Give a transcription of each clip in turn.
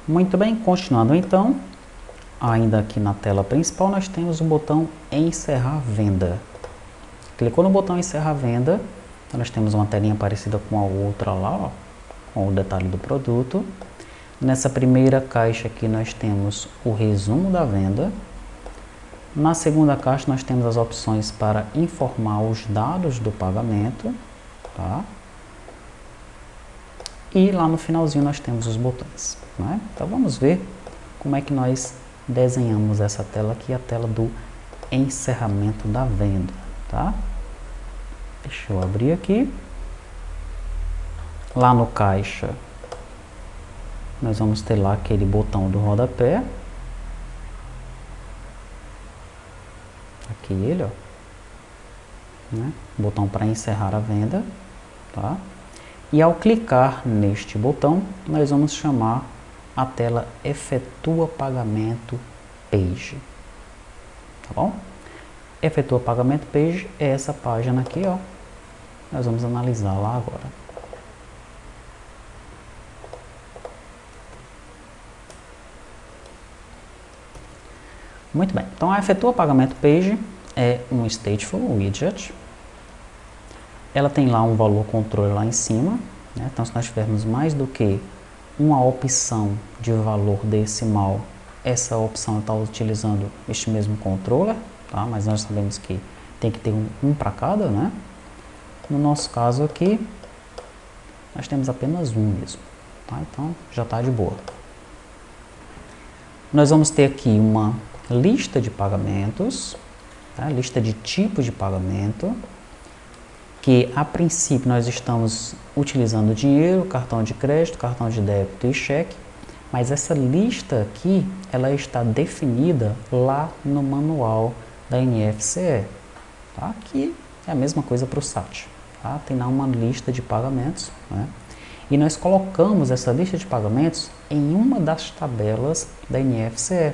Muito bem, continuando então, ainda aqui na tela principal nós temos o botão encerrar venda. Clicou no botão encerrar venda, então nós temos uma telinha parecida com a outra lá, ó, com o detalhe do produto. Nessa primeira caixa aqui nós temos o resumo da venda. Na segunda caixa nós temos as opções para informar os dados do pagamento, tá? E lá no finalzinho nós temos os botões, né? Então vamos ver como é que nós desenhamos essa tela aqui, a tela do encerramento da venda, tá? Deixa eu abrir aqui. Lá no caixa nós vamos ter lá aquele botão do rodapé. Aqui ele, ó, né? Botão para encerrar a venda, tá? E ao clicar neste botão, nós vamos chamar a tela Efetua Pagamento Page, tá bom? Efetua Pagamento Page é essa página aqui, ó. Nós vamos analisar lá agora. Muito bem, então a Efetua Pagamento Page é um Stateful Widget. Ela tem lá um valor controle lá em cima, né? Então se nós tivermos mais do que uma opção de valor decimal, essa opção está utilizando este mesmo controller, tá? Mas nós sabemos que tem que ter um para cada, né? No nosso caso aqui, nós temos apenas um mesmo, tá? Então já está de boa. Nós vamos ter aqui uma lista de pagamentos, tá? Lista de tipos de pagamento, que a princípio nós estamos utilizando dinheiro, cartão de crédito, cartão de débito e cheque, mas essa lista aqui, ela está definida lá no manual da NFCE, tá? Que é a mesma coisa para o SAT, tá? Tem lá uma lista de pagamentos, né? E nós colocamos essa lista de pagamentos em uma das tabelas da NFCE,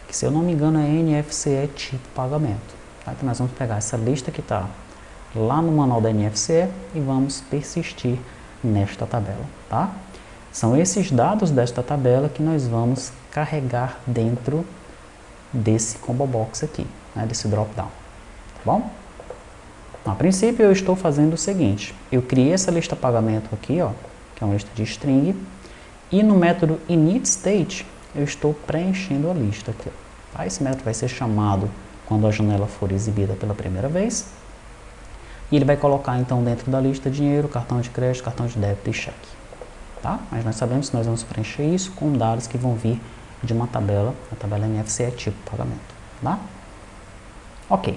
que se eu não me engano é NFCE tipo pagamento, tá? Então nós vamos pegar essa lista que está lá no manual da NFCE e vamos persistir nesta tabela, tá? São esses dados desta tabela que nós vamos carregar dentro desse combo box aqui, né, desse drop down, tá bom? A princípio eu estou fazendo o seguinte, eu criei essa lista pagamento aqui, ó, que é uma lista de string, e no método initState eu estou preenchendo a lista aqui, ó, tá? Esse método vai ser chamado quando a janela for exibida pela primeira vez. E ele vai colocar então dentro da lista dinheiro, cartão de crédito, cartão de débito e cheque, tá? Mas nós sabemos que nós vamos preencher isso com dados que vão vir de uma tabela, a tabela NFCE tipo pagamento, tá? Ok.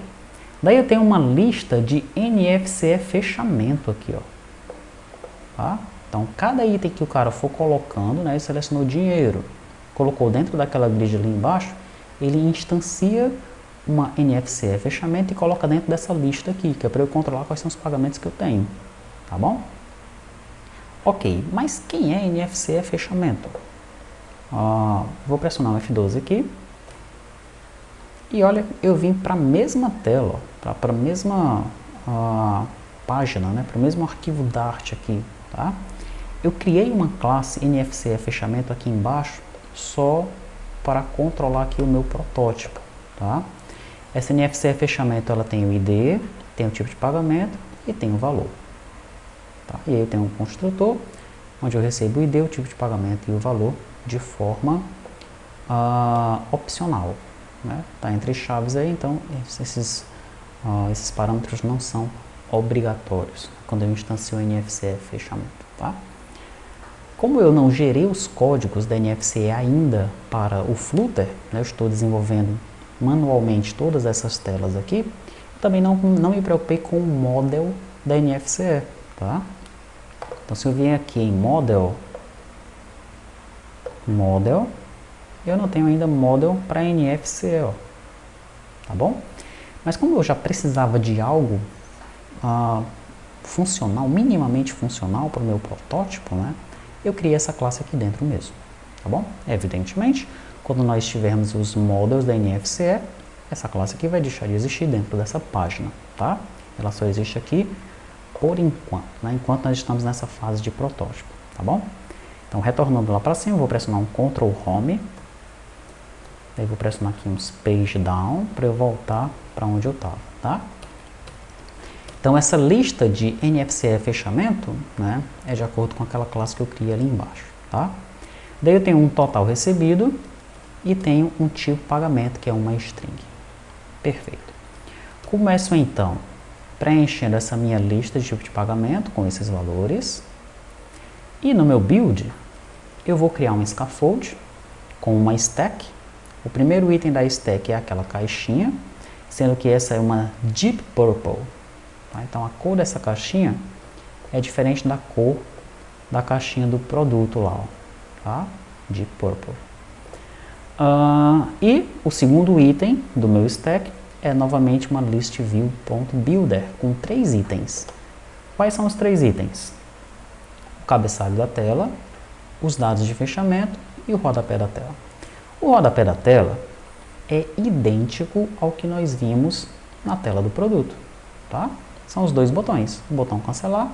Daí eu tenho uma lista de NFCE fechamento aqui, ó, tá? Então cada item que o cara for colocando, né, ele selecionou dinheiro, colocou dentro daquela grid ali embaixo, ele instancia uma NFCE fechamento e coloca dentro dessa lista aqui, que é para eu controlar quais são os pagamentos que eu tenho, tá bom? Ok, mas quem é NFCE fechamento? Vou pressionar o F12 aqui e olha, eu vim para a mesma tela, para a mesma página, né, para o mesmo arquivo Dart aqui, tá? Eu criei uma classe NFCE fechamento aqui embaixo só para controlar aqui o meu protótipo, tá? Essa NFCE fechamento, ela tem o ID, tem o tipo de pagamento e tem o valor, tá? E aí eu tenho um construtor, onde eu recebo o ID, o tipo de pagamento e o valor de forma opcional, né? Tá entre chaves aí, então esses parâmetros não são obrigatórios quando eu instancio o NFCE fechamento, tá? Como eu não gerei os códigos da NFCE ainda para o Flutter, né, eu estou desenvolvendo manualmente todas essas telas aqui, também não me preocupei com o model da NFCE, tá? Então se eu vier aqui em model, eu não tenho ainda model para NFCE, ó, tá bom? Mas como eu já precisava de algo funcional, minimamente funcional para o meu protótipo, né, eu criei essa classe aqui dentro mesmo, tá bom? Evidentemente, quando nós tivermos os models da NFCE, essa classe aqui vai deixar de existir dentro dessa página, tá? Ela só existe aqui por enquanto, né? Enquanto nós estamos nessa fase de protótipo, tá bom? Então, retornando lá para cima, eu vou pressionar um Ctrl Home. Aí vou pressionar aqui um Page Down para eu voltar para onde eu estava, tá? Então, essa lista de NFCE fechamento, né, é de acordo com aquela classe que eu criei ali embaixo, tá? Daí eu tenho um total recebido e tenho um tipo pagamento, que é uma string. Perfeito. Começo então preenchendo essa minha lista de tipo de pagamento com esses valores. E no meu build, eu vou criar um scaffold com uma stack. O primeiro item da stack é aquela caixinha, sendo que essa é uma Deep Purple. Tá? Então a cor dessa caixinha é diferente da cor da caixinha do produto lá, ó, tá? Deep Purple. E o segundo item do meu stack é novamente uma listview.builder com 3 itens. Quais são os 3 itens? O cabeçalho da tela, os dados de fechamento e o rodapé da tela. O rodapé da tela é idêntico ao que nós vimos na tela do produto, tá? São os dois botões, o botão cancelar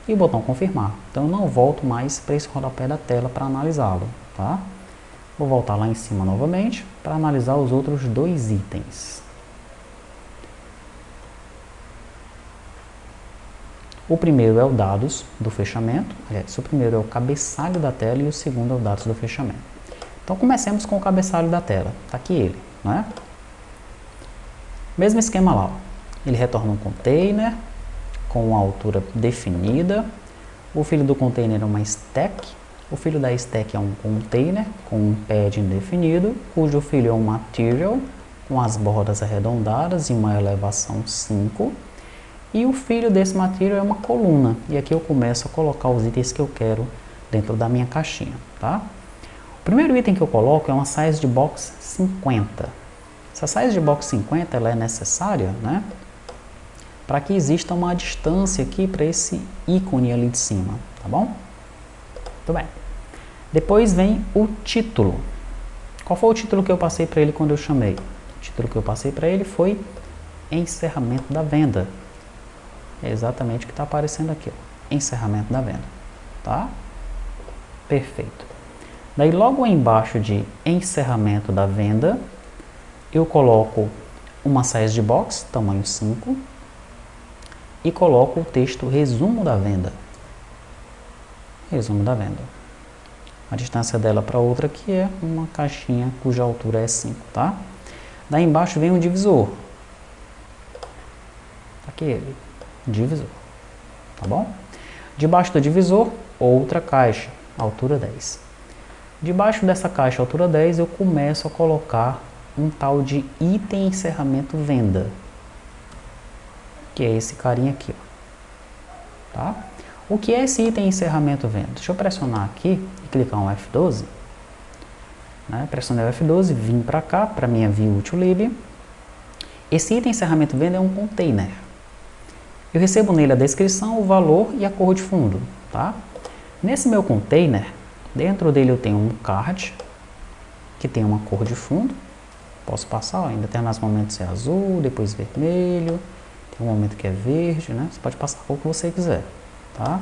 e o botão confirmar. Então eu não volto mais para esse rodapé da tela para analisá-lo, tá? Vou voltar lá em cima novamente para analisar os outros 2 itens. O primeiro é o dados do fechamento, aliás, o primeiro é o cabeçalho da tela e o segundo é o dados do fechamento. Então comecemos com o cabeçalho da tela, tá aqui ele, né? Mesmo esquema lá, ó. Ele retorna um container com uma altura definida, o filho do container é uma stack, o filho da stack é um container com um padding definido, cujo filho é um material com as bordas arredondadas e uma elevação 5. E o filho desse material é uma coluna. E aqui eu começo a colocar os itens que eu quero dentro da minha caixinha, tá? O primeiro item que eu coloco é uma size de box 50. Essa size de box 50 ela é necessária, né, para que exista uma distância aqui para esse ícone ali de cima, tá bom? Muito bem. Depois vem o título. Qual foi o título que eu passei para ele quando eu chamei? O título que eu passei para ele foi encerramento da venda. É exatamente o que está aparecendo aqui, ó. Encerramento da venda, tá? Perfeito. Daí logo embaixo de encerramento da venda, eu coloco uma size de box, tamanho 5, e coloco o texto resumo da venda. Resumo da venda. A distância dela para outra aqui é uma caixinha cuja altura é 5, tá? Daí embaixo vem o divisor. Aqui ele, divisor, tá bom? Debaixo do divisor, outra caixa, altura 10. Debaixo dessa caixa, altura 10, eu começo a colocar um tal de item encerramento venda, que é esse carinha aqui, ó, tá? O que é esse item encerramento venda? Deixa eu pressionar aqui e clicar um F12, né? Pressionei o F12, vim para cá, para minha view utilib. Esse item encerramento venda é um container. Eu recebo nele a descrição, o valor e a cor de fundo, tá? Nesse meu container, dentro dele eu tenho um card, que tem uma cor de fundo. Posso passar, ó, em determinados momentos é azul, depois vermelho, tem um momento que é verde, né? Você pode passar a cor que você quiser, tá?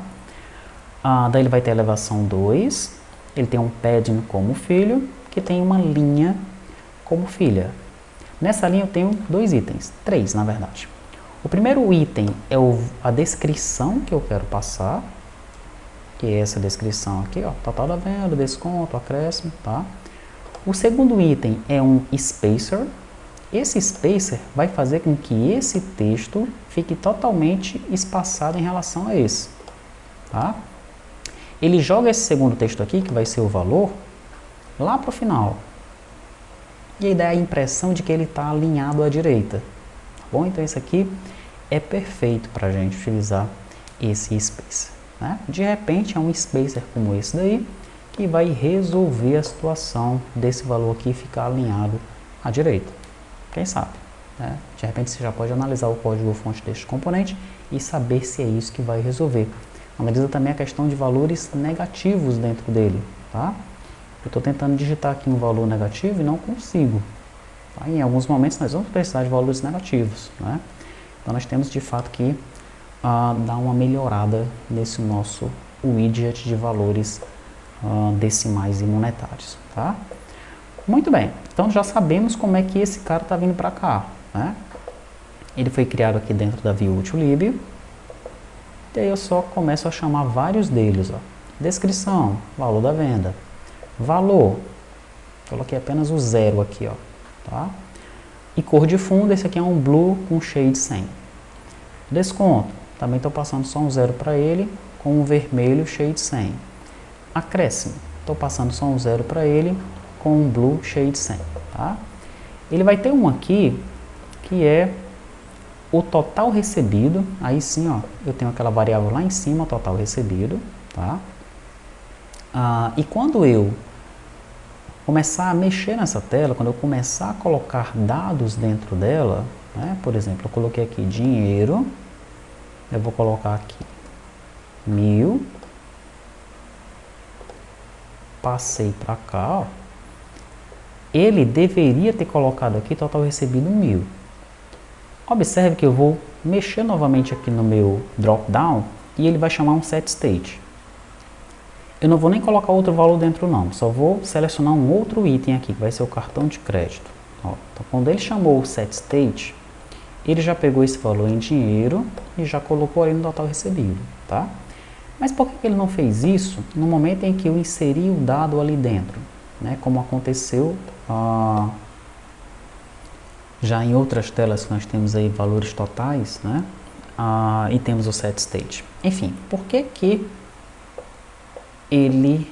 Daí ele vai ter elevação 2, ele tem um padding como filho, que tem uma linha como filha. Nessa linha eu tenho 2 itens, 3 na verdade. O primeiro item é a descrição que eu quero passar, que é essa descrição aqui, ó, total da venda, desconto, acréscimo, tá? O segundo item é um spacer. Esse spacer vai fazer com que esse texto fique totalmente espaçado em relação a esse, tá? Ele joga esse segundo texto aqui, que vai ser o valor, lá para o final. E aí dá a impressão de que ele está alinhado à direita. Tá bom? Então esse aqui é perfeito para a gente utilizar esse spacer, né? De repente é um spacer como esse daí, que vai resolver a situação desse valor aqui ficar alinhado à direita. Quem sabe, né? De repente você já pode analisar o código-fonte deste componente e saber se é isso que vai resolver. Analisa também a questão de valores negativos dentro dele, tá? Eu estou tentando digitar aqui um valor negativo e não consigo. Tá? Em alguns momentos nós vamos precisar de valores negativos, né? Então nós temos de fato que dar uma melhorada nesse nosso widget de valores decimais e monetários, tá? Muito bem, então já sabemos como é que esse cara está vindo para cá, né? Ele foi criado aqui dentro da view utilib, e aí eu só começo a chamar vários deles, ó. Descrição, valor da venda, valor, coloquei apenas o 0 aqui, ó, tá? E cor de fundo, esse aqui é um blue com shade 100. Desconto, também estou passando só um 0 para ele, com um vermelho shade 100. Acréscimo, estou passando só um 0 para ele, com um blue shade 100, tá? Ele vai ter um aqui, que é o total recebido, aí sim, ó, eu tenho aquela variável lá em cima, total recebido, tá? E quando eu começar a mexer nessa tela, quando eu começar a colocar dados dentro dela, né? Por exemplo, eu coloquei aqui dinheiro, eu vou colocar aqui 1000, passei para cá, ó, ele deveria ter colocado aqui total recebido 1000. Observe que eu vou mexer novamente aqui no meu drop down e ele vai chamar um set state. Eu não vou nem colocar outro valor dentro não, só vou selecionar um outro item aqui, que vai ser o cartão de crédito. Ó, então, quando ele chamou o set state, ele já pegou esse valor em dinheiro e já colocou ali no total recebido, tá? Mas por que ele não fez isso no momento em que eu inseri o dado ali dentro, né? Como aconteceu já em outras telas que nós temos aí valores totais, né? E temos o set state. Enfim, por que ele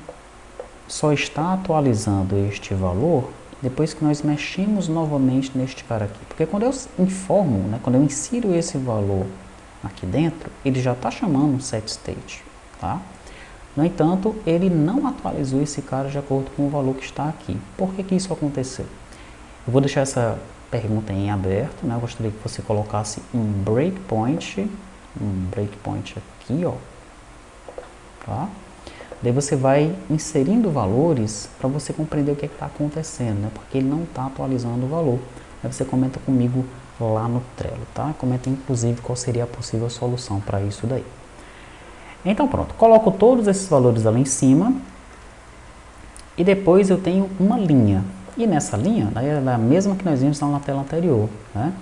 só está atualizando este valor depois que nós mexemos novamente neste cara aqui? Porque quando eu informo, né, quando eu insiro esse valor aqui dentro, ele já está chamando um set state, tá? No entanto, ele não atualizou esse cara de acordo com o valor que está aqui. Por que isso aconteceu? Eu vou deixar essa pergunta em aberto, né? Eu gostaria que você colocasse um breakpoint aqui, ó, tá? Daí você vai inserindo valores para você compreender o que está acontecendo, né? Porque ele não está atualizando o valor. Aí você comenta comigo lá no Trello, tá? Comenta inclusive qual seria a possível solução para isso daí. Então pronto, coloco todos esses valores ali em cima e depois eu tenho uma linha. E nessa linha, é a mesma que nós vimos na tela anterior, né?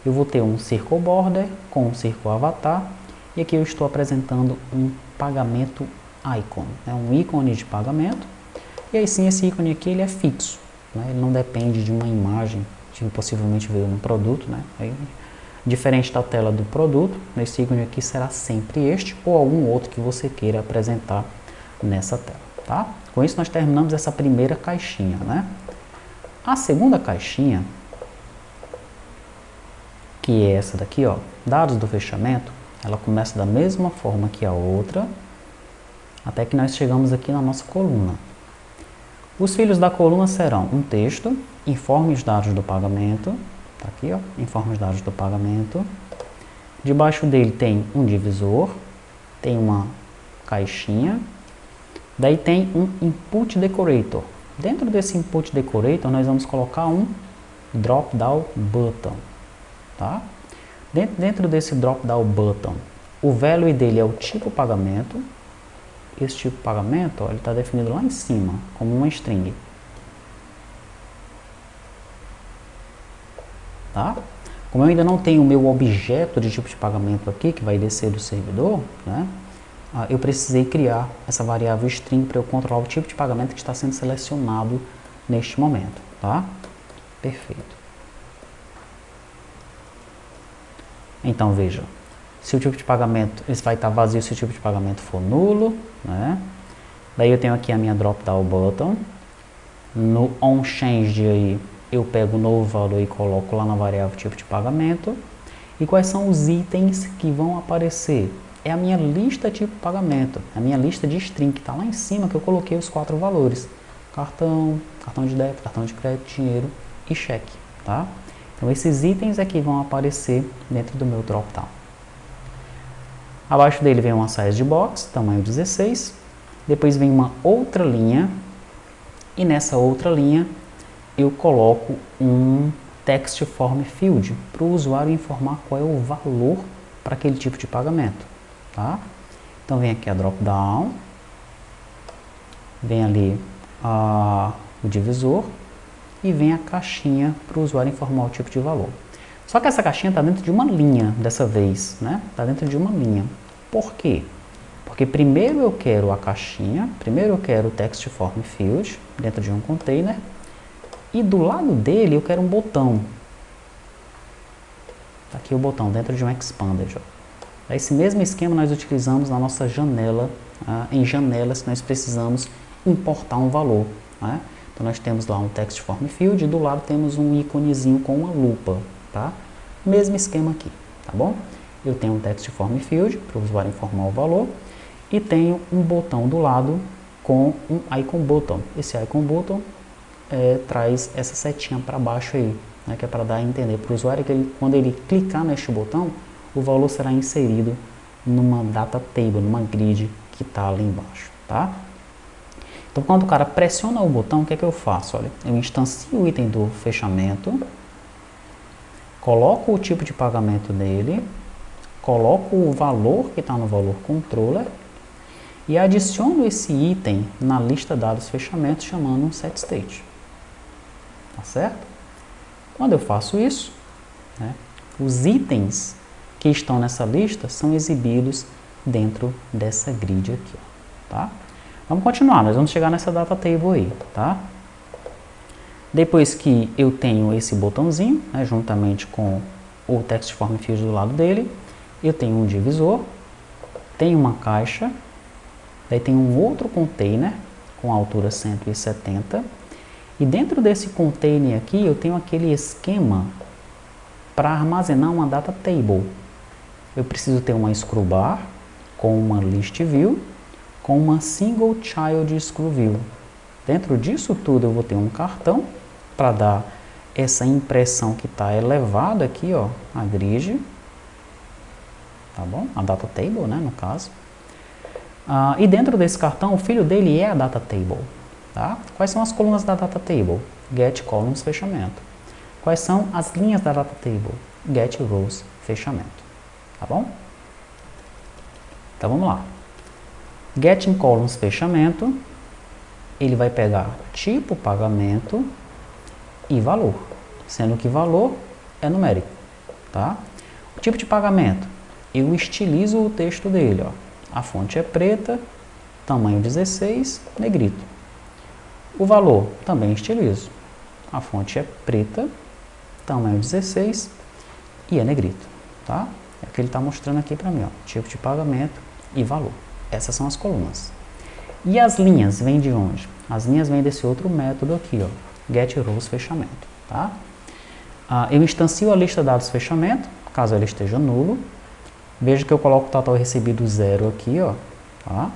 Eu vou ter um circle border com um circle avatar e aqui eu estou apresentando um pagamento icon, né? Um ícone de pagamento. E aí sim, esse ícone aqui ele é fixo, né? Ele não depende de uma imagem que possivelmente veio no produto, né? Aí, diferente da tela do produto, esse ícone aqui será sempre este ou algum outro que você queira apresentar nessa tela, tá? Com isso nós terminamos essa primeira caixinha, né? A segunda caixinha, que é essa daqui, ó, dados do fechamento, ela começa da mesma forma que a outra, até que nós chegamos aqui na nossa coluna. Os filhos da coluna serão um texto, informe os dados do pagamento, tá aqui, ó, informe os dados do pagamento. Debaixo dele tem um divisor, tem uma caixinha, daí tem um input decorator. Dentro desse input decorator nós vamos colocar um drop down button, tá? Dentro desse drop down button, o value dele é o tipo pagamento. Esse tipo de pagamento, ó, ele está definido lá em cima, como uma string. Tá? Como eu ainda não tenho o meu objeto de tipo de pagamento aqui, que vai descer do servidor, né? Eu precisei criar essa variável string para eu controlar o tipo de pagamento que está sendo selecionado neste momento. Tá? Perfeito. Então, veja. Se o tipo de pagamento, ele vai estar vazio se o tipo de pagamento for nulo, né? Daí eu tenho aqui a minha drop down button. No onChange aí, eu pego o novo valor e coloco lá na variável tipo de pagamento. E quais são os itens que vão aparecer? É a minha lista tipo pagamento, a minha lista de string que está lá em cima, que eu coloquei os 4 valores. Cartão, cartão de débito, cartão de crédito, dinheiro e cheque, tá? Então esses itens aqui vão aparecer dentro do meu drop down. Abaixo dele vem uma size de box, tamanho 16. Depois vem uma outra linha. E nessa outra linha eu coloco um text form field para o usuário informar qual é o valor para aquele tipo de pagamento. Tá? Então vem aqui a drop down. vem ali o divisor e vem a caixinha para o usuário informar o tipo de valor. Só que essa caixinha está dentro de uma linha dessa vez, né? Está dentro de uma linha. Por quê? Porque primeiro eu quero a caixinha, primeiro eu quero o text form field dentro de um container e do lado dele eu quero um botão. Tá aqui o botão dentro de um expander. Esse mesmo esquema nós utilizamos na nossa janela, em janelas que nós precisamos importar um valor. Né? Então nós temos lá um text form field e do lado temos um íconezinho com uma lupa. Tá? Mesmo esquema aqui, tá bom? Eu tenho um text form field para o usuário informar o valor e tenho um botão do lado com um icon button. Esse icon button traz essa setinha para baixo aí, né, que é para dar a entender para o usuário que quando ele clicar neste botão, o valor será inserido numa data table, numa grid que está ali embaixo, tá? Então, quando o cara pressiona o botão, o que é que eu faço? Olha, eu instancio o item do fechamento, coloco o tipo de pagamento dele, coloco o valor que está no valor controller e adiciono esse item na lista dados fechamento chamando um setState. Tá certo? Quando eu faço isso, né, os itens que estão nessa lista são exibidos dentro dessa grid aqui. Ó, tá? Vamos continuar, nós vamos chegar nessa data table aí. Tá? Depois que eu tenho esse botãozinho, né, juntamente com o text form field do lado dele, eu tenho um divisor, tenho uma caixa, daí tem um outro container com altura 170 e dentro desse container aqui eu tenho aquele esquema para armazenar uma data table. Eu preciso ter uma screw bar com uma list view com uma single child screw view. Dentro disso tudo eu vou ter um cartão para dar essa impressão que está elevada aqui, ó, a grid, tá bom? A data table, né, no caso. E dentro desse cartão, o filho dele é a data table. Tá? Quais são as colunas da data table? Get columns fechamento. Quais são as linhas da data table? Get rows fechamento. Tá bom? Então vamos lá. Getting columns fechamento, ele vai pegar tipo pagamento e valor, sendo que valor é numérico. Tá? O tipo de pagamento, eu estilizo o texto dele. Ó. A fonte é preta, tamanho 16, negrito. O valor também estilizo. A fonte é preta, tamanho 16 e é negrito. Tá? É o que ele está mostrando aqui para mim. Ó. Tipo de pagamento e valor. Essas são as colunas. E as linhas vêm de onde? As linhas vêm desse outro método aqui, ó, getRows fechamento. Tá? Eu instancio a lista dados fechamento, caso ela esteja nulo. Veja que eu coloco o total recebido 0 aqui, ó, tá?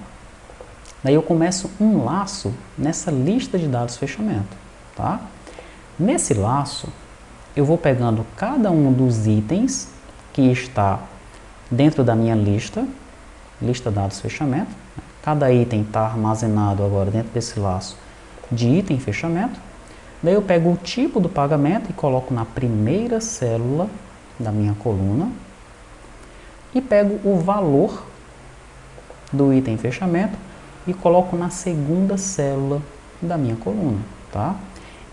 Daí eu começo um laço nessa lista de dados fechamento, tá? Nesse laço, eu vou pegando cada um dos itens que está dentro da minha lista dados fechamento. Cada item está armazenado agora dentro desse laço de item fechamento. Daí eu pego o tipo do pagamento e coloco na primeira célula da minha coluna. E pego o valor do item fechamento e coloco na segunda célula da minha coluna, tá?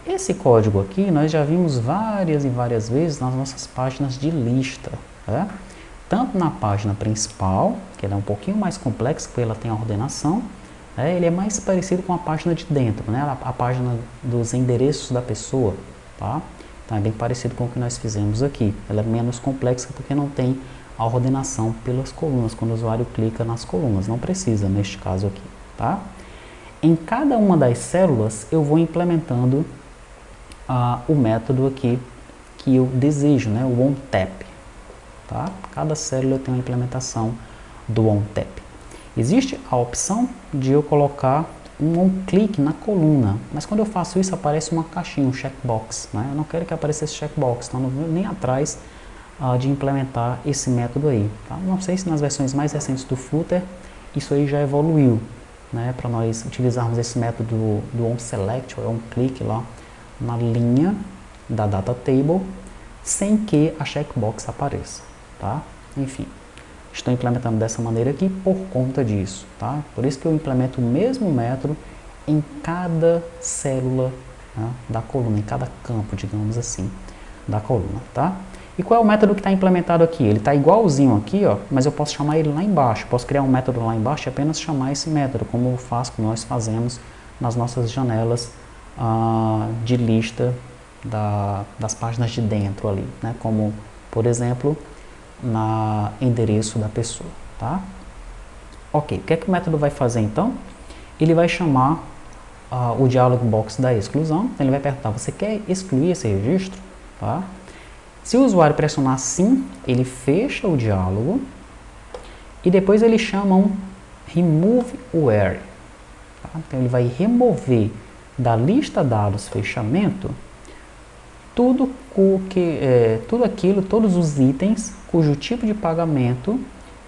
Esse código aqui nós já vimos várias e várias vezes nas nossas páginas de lista, tá? Tanto na página principal, que ela é um pouquinho mais complexa, porque ela tem a ordenação, ele é mais parecido com a página de dentro, né? A página dos endereços da pessoa, tá? Então é bem parecido com o que nós fizemos aqui. Ela é menos complexa porque não tem a ordenação pelas colunas, quando o usuário clica nas colunas, não precisa neste caso aqui, tá? Em cada uma das células eu vou implementando o método aqui que eu desejo, né? O onTap, tá? Cada célula tem uma implementação do onTap. Existe a opção de eu colocar um onClick na coluna, mas quando eu faço isso aparece uma caixinha, um checkbox, né? Eu não quero que apareça esse checkbox, então não vou nem atrás de implementar esse método aí. Tá? Não sei se nas versões mais recentes do Flutter isso aí já evoluiu, né, para nós utilizarmos esse método do onSelect ou onClick lá na linha da data table sem que a checkbox apareça. Tá? Enfim, estou implementando dessa maneira aqui por conta disso. Tá? Por isso que eu implemento o mesmo método em cada célula, né, da coluna, em cada campo, digamos assim, da coluna, tá? E qual é o método que está implementado aqui? Ele está igualzinho aqui, ó, mas eu posso chamar ele lá embaixo. Posso criar um método lá embaixo e apenas chamar esse método, como como nós fazemos nas nossas janelas de lista das páginas de dentro ali, né? Como, por exemplo, na endereço da pessoa, tá? Ok, o que é que o método vai fazer então? Ele vai chamar o dialog box da exclusão. Ele vai perguntar: você quer excluir esse registro? Tá? Se o usuário pressionar sim, ele fecha o diálogo e depois ele chama um remove where. Tá? Então ele vai remover da lista dados fechamento todos os itens cujo tipo de pagamento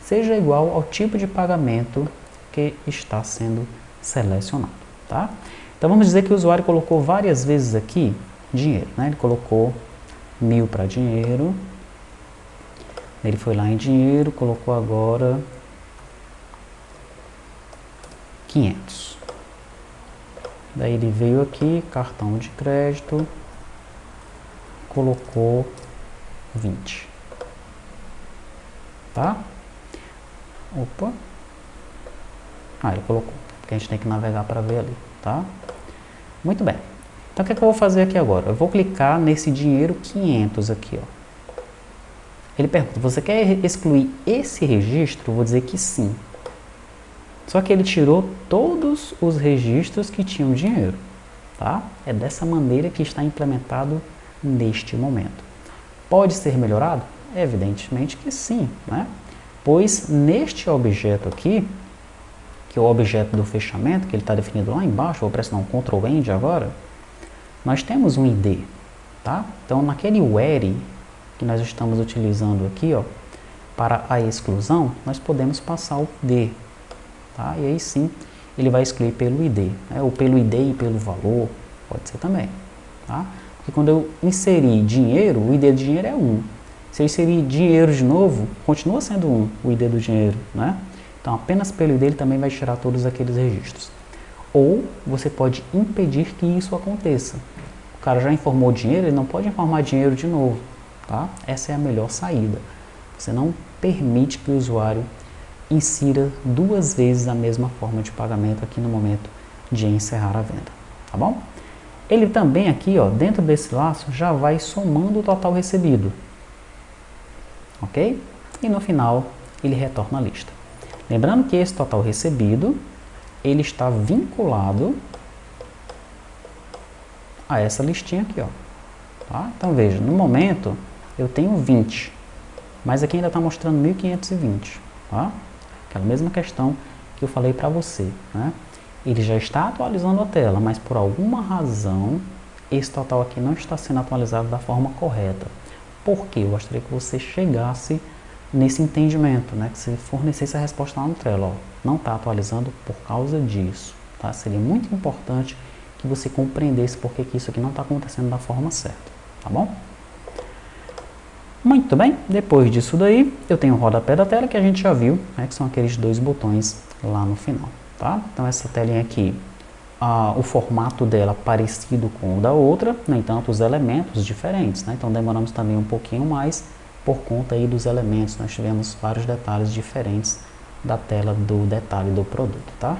seja igual ao tipo de pagamento que está sendo selecionado. Tá? Então vamos dizer que o usuário colocou várias vezes aqui dinheiro, né? Ele colocou 1000 para dinheiro, ele foi lá em dinheiro, colocou agora 500. Daí ele veio aqui, cartão de crédito, colocou 20. Tá? Opa. Ele colocou, porque a gente tem que navegar para ver ali, tá? Muito bem. Então o que é que eu vou fazer aqui agora? Eu vou clicar nesse dinheiro 500 aqui, ó. Ele pergunta: você quer excluir esse registro? Eu vou dizer que sim. Só que ele tirou todos os registros que tinham dinheiro, tá? É dessa maneira que está implementado neste momento. Pode ser melhorado? Evidentemente que sim, né? Pois neste objeto aqui, que é o objeto do fechamento, que ele está definido lá embaixo, vou pressionar um Ctrl End agora, nós temos um ID, tá? Então naquele where que nós estamos utilizando aqui, ó, para a exclusão, nós podemos passar o ID, tá? E aí sim, ele vai excluir pelo ID, né? Ou pelo ID e pelo valor, pode ser também, tá? Porque quando eu inserir dinheiro, o ID do dinheiro é 1. Se eu inserir dinheiro de novo, continua sendo 1, o ID do dinheiro, né? Então apenas pelo ID ele também vai tirar todos aqueles registros. Ou você pode impedir que isso aconteça. O cara já informou dinheiro, ele não pode informar dinheiro de novo, tá? Essa é a melhor saída. Você não permite que o usuário insira 2 vezes a mesma forma de pagamento aqui no momento de encerrar a venda, tá bom? Ele também aqui, ó, dentro desse laço, já vai somando o total recebido, ok? E no final, ele retorna a lista. Lembrando que esse total recebido, ele está vinculado a essa listinha aqui, ó. Tá? Então veja, no momento eu tenho 20, mas aqui ainda está mostrando 1520, tá? Aquela mesma questão que eu falei para você, né? Ele já está atualizando a tela, mas por alguma razão esse total aqui não está sendo atualizado da forma correta. Por quê? Eu gostaria que você chegasse nesse entendimento, né? Que você fornecesse a resposta lá no Trello, ó. Não está atualizando por causa disso, tá? Seria muito importante que você compreendesse por que isso aqui não está acontecendo da forma certa, tá bom? Muito bem, depois disso daí, eu tenho o rodapé da tela que a gente já viu, né? Que são aqueles 2 botões lá no final, tá? Então essa telinha aqui, o formato dela parecido com o da outra, no entanto os elementos diferentes, né? Então demoramos também um pouquinho mais por conta aí dos elementos, nós tivemos vários detalhes diferentes da tela do detalhe do produto, tá?